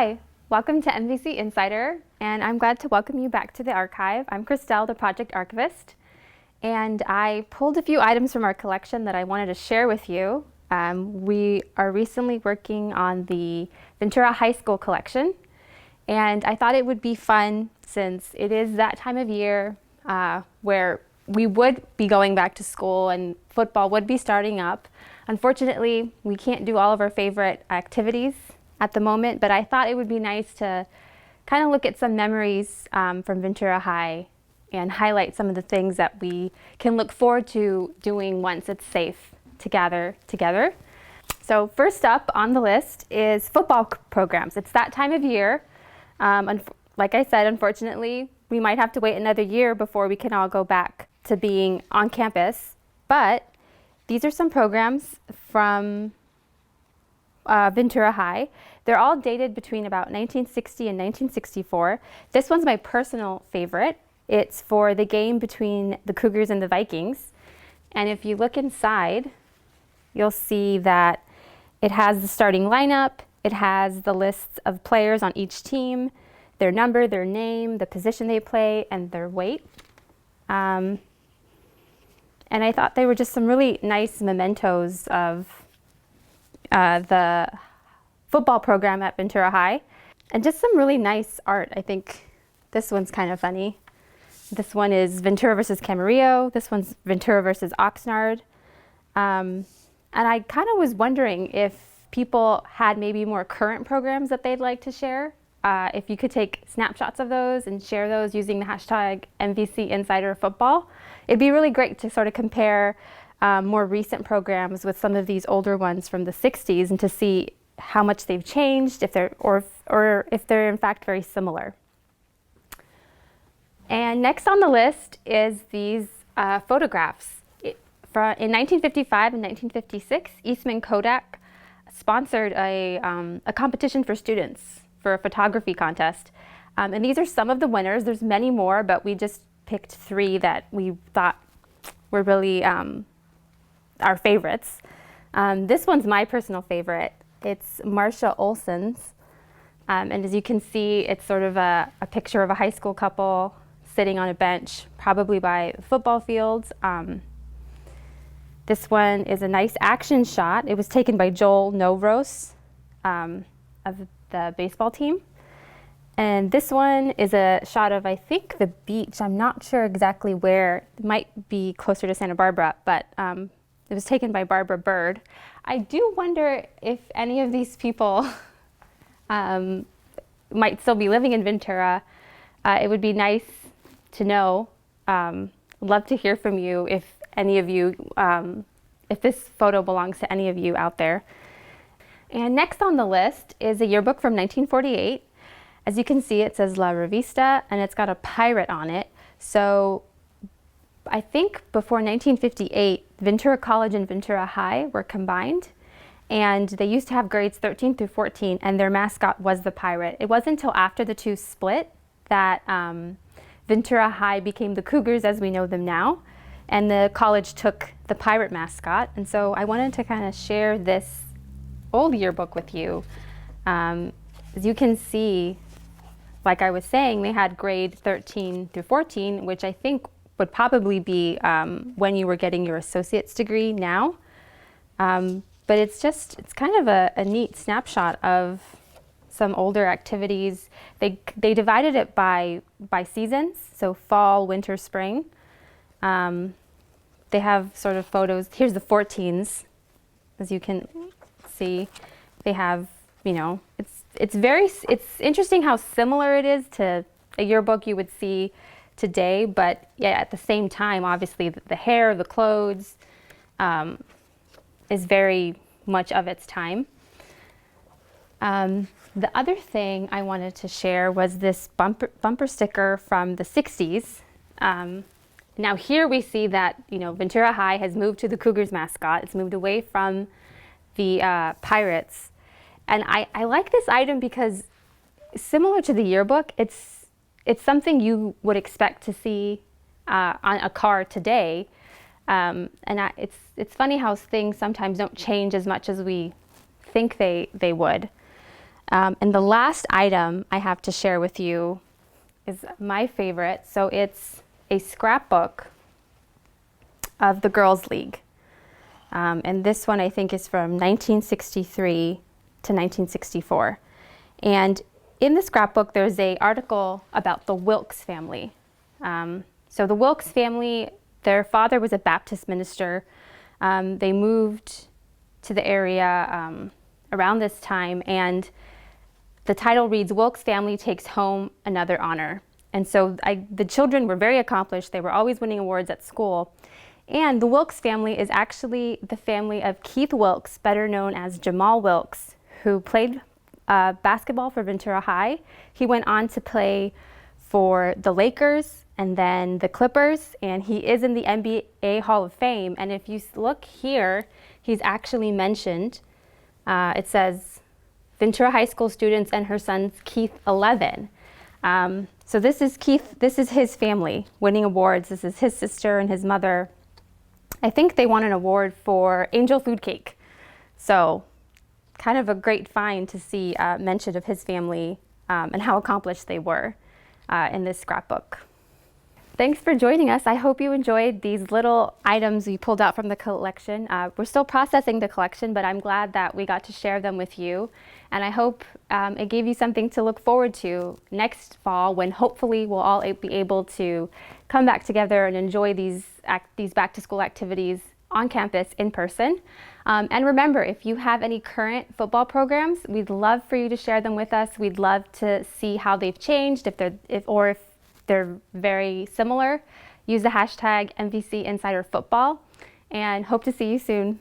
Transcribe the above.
Hi, welcome to MVC Insider, and I'm glad to welcome you back to the archive. I'm Christelle, the project archivist, and I pulled a few items from our collection that I wanted to share with you. We are recently working on the Ventura High School collection, and I thought it would be fun since it is that time of year where we would be going back to school and football would be starting up. Unfortunately, we can't do all of our favorite activities at the moment, but I thought it would be nice to kind of look at some memories from Ventura High and highlight some of the things that we can look forward to doing once it's safe to gather together. So first up on the list is football programs. It's that time of year. Like I said, unfortunately, we might have to wait another year before we can all go back to being on campus, but these are some programs from Ventura High. They're all dated between about 1960 and 1964. This one's my personal favorite. It's for the game between the Cougars and the Vikings. And if you look inside, you'll see that it has the starting lineup, it has the lists of players on each team, their number, their name, the position they play, and their weight. And I thought they were just some really nice mementos of the football program at Ventura High, and just some really nice art. I think this one's kind of funny. This one is Ventura versus Camarillo. This one's Ventura versus Oxnard. And I kind of was wondering if people had maybe more current programs that they'd like to share. If you could take snapshots of those and share those using the hashtag MVC Insider Football, it'd be really great to sort of compare more recent programs with some of these older ones from the 60s and to see how much they've changed, if they're or if they're in fact very similar. And next on the list is these photographs. In 1955 and 1956, Eastman Kodak sponsored a competition for students for a photography contest. And these are some of the winners. There's many more, but we just picked 3 that we thought were really our favorites. This one's my personal favorite. It's Marcia Olson's, and as you can see, it's sort of a picture of a high school couple sitting on a bench, probably by football fields. This one is a nice action shot. It was taken by Joel Novros of the baseball team. And this one is a shot of, I think, the beach. I'm not sure exactly where. It might be closer to Santa Barbara, but it was taken by Barbara Bird. I do wonder if any of these people might still be living in Ventura. It would be nice to know. Love to hear from you if any of you, if this photo belongs to any of you out there. And next on the list is a yearbook from 1948. As you can see, it says La Revista, and it's got a pirate on it. So I think before 1958, Ventura College and Ventura High were combined, and they used to have grades 13 through 14, and their mascot was the pirate. It wasn't until after the two split that Ventura High became the Cougars as we know them now, and the college took the pirate mascot. And so I wanted to kind of share this old yearbook with you. As you can see, like I was saying, they had grade 13 through 14, which I think would probably be when you were getting your associate's degree now. But it's kind of a neat snapshot of some older activities. They divided it by seasons, so fall, winter, spring. They have sort of photos. Here's the 14s, as you can see. They have, you know, it's interesting how similar it is to a yearbook you would see today, but yeah, at the same time, obviously the hair, the clothes is very much of its time. The other thing I wanted to share was this bumper sticker from the 60s. Now here we see that, you know, Ventura High has moved to the Cougars mascot. It's moved away from the Pirates. And I like this item because similar to the yearbook, it's something you would expect to see on a car today. It's funny how things sometimes don't change as much as we think they would. And the last item I have to share with you is my favorite. So it's a scrapbook of the Girls League. And this one I think is from 1963 to 1964. And in the scrapbook, there's an article about the Wilkes family. So the Wilkes family, their father was a Baptist minister. They moved to the area around this time, and the title reads, Wilkes Family Takes Home Another Honor. And so the children were very accomplished. They were always winning awards at school. And the Wilkes family is actually the family of Keith Wilkes, better known as Jamal Wilkes, who played basketball for Ventura High. He went on to play for the Lakers and then the Clippers, and he is in the NBA Hall of Fame. And if you look here, he's actually mentioned. It says, Ventura High School students and her son's Keith 11. So this is Keith, this is his family winning awards. This is his sister and his mother. I think they won an award for Angel Food Cake. So kind of a great find to see mention of his family and how accomplished they were in this scrapbook. Thanks for joining us. I hope you enjoyed these little items we pulled out from the collection. We're still processing the collection, but I'm glad that we got to share them with you. And I hope it gave you something to look forward to next fall, when hopefully we'll all be able to come back together and enjoy these back-to-school activities on campus in person. And remember, if you have any current football programs, we'd love for you to share them with us. We'd love to see how they've changed, if they're very similar. Use the hashtag MVC Insider Football, and hope to see you soon.